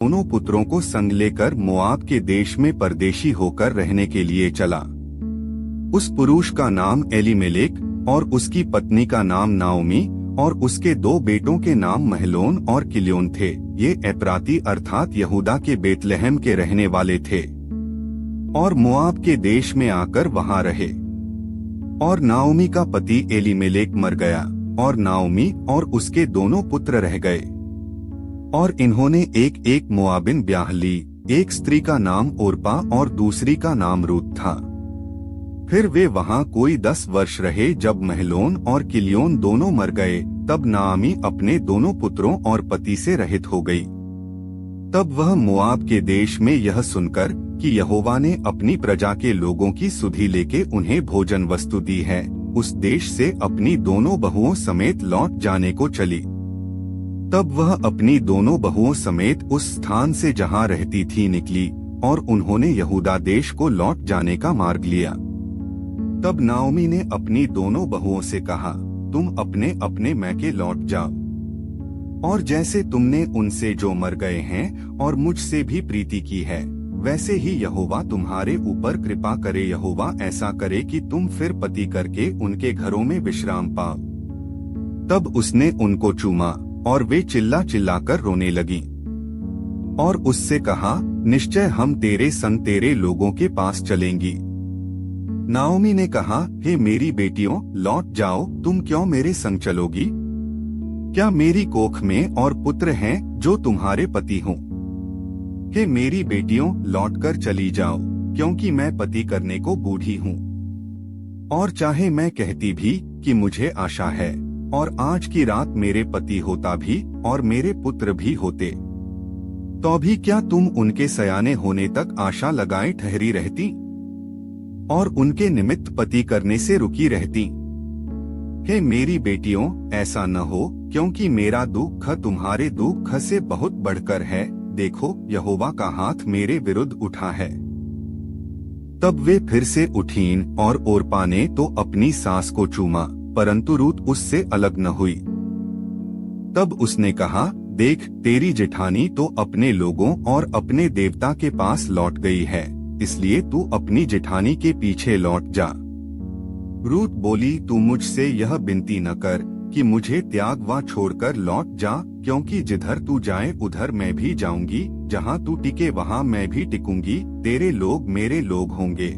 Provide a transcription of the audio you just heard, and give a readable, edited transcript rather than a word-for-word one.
दोनों पुत्रों को संग लेकर मोआब के देश में परदेशी होकर रहने के लिए चला। उस पुरुष का नाम एलीमेलेक और उसकी पत्नी का नाम नाओमी और उसके 2 बेटों के नाम महलोन और किल्योन थे। ये एप्राती अर्थात यहूदा के बेतलहम के रहने वाले थे और मोआब के देश में आकर वहां रहे। और नाओमी का पति एलीमेलेक मर गया और नाओमी और उसके दोनों पुत्र रह गए। और इन्होंने एक मोआबिन ब्याह ली। एक स्त्री का नाम ओरपा और दूसरी का नाम रूत था। फिर वे वहां कोई 10 वर्ष रहे। जब महलोन और किल्योन दोनों मर गए, तब नाओमी अपने दोनों पुत्रों और पति से रहित हो गई। तब वह मोआब के देश में यह सुनकर कि यहोवा ने अपनी प्रजा के लोगों की सुधि लेके उन्हें भोजन वस्तु दी है, उस देश से अपनी दोनों बहुओं समेत लौट जाने को चली। तब वह अपनी दोनों बहुओं समेत उस स्थान से जहां रहती थी निकली और उन्होंने यहूदा देश को लौट जाने का मार्ग लिया। तब नाओमी ने अपनी दोनों बहुओं से कहा, तुम अपने अपने मैके लौट जाओ, और जैसे तुमने उनसे जो मर गए हैं और मुझसे भी प्रीति की है, वैसे ही यहोवा तुम्हारे ऊपर कृपा करे। यहोवा ऐसा करे कि तुम फिर पति करके उनके घरों में विश्राम पाओ। तब उसने उनको चूमा और वे चिल्ला चिल्लाकर रोने लगी और उससे कहा, निश्चय हम तेरे संग तेरे लोगों के पास चलेंगी। नाओमी ने कहा, हे मेरी बेटियों, लौट जाओ। तुम क्यों मेरे संग चलोगी? क्या मेरी कोख में और पुत्र हैं जो तुम्हारे पति हों? हे मेरी बेटियों, लौटकर चली जाओ, क्योंकि मैं पति करने को बूढ़ी हूँ। और चाहे मैं कहती भी कि मुझे आशा है और आज की रात मेरे पति होता भी और मेरे पुत्र भी होते, तो भी क्या तुम उनके सयाने होने तक आशा लगाए ठहरी रहती और उनके निमित्त पति करने से रुकी रहती? हे मेरी बेटियों, ऐसा न हो, क्योंकि मेरा दुख तुम्हारे दुख से बहुत बढ़कर है। देखो, यहोवा का हाथ मेरे विरुद्ध उठा है। तब वे फिर से उठीं और ओरपा ने तो अपनी सास को चूमा, परंतु रूत उससे अलग न हुई। तब उसने कहा, देख, तेरी जेठानी तो अपने लोगों और अपने देवता के पास लौट गई है, इसलिए तू अपनी जेठानी के पीछे लौट जा। रूत बोली, तू मुझसे यह विनती न कर कि मुझे त्याग व छोड़कर लौट जा, क्योंकि जिधर तू जाए उधर मैं भी जाऊंगी, जहाँ तू टिके वहाँ मैं भी टिकूंगी, तेरे लोग मेरे लोग होंगे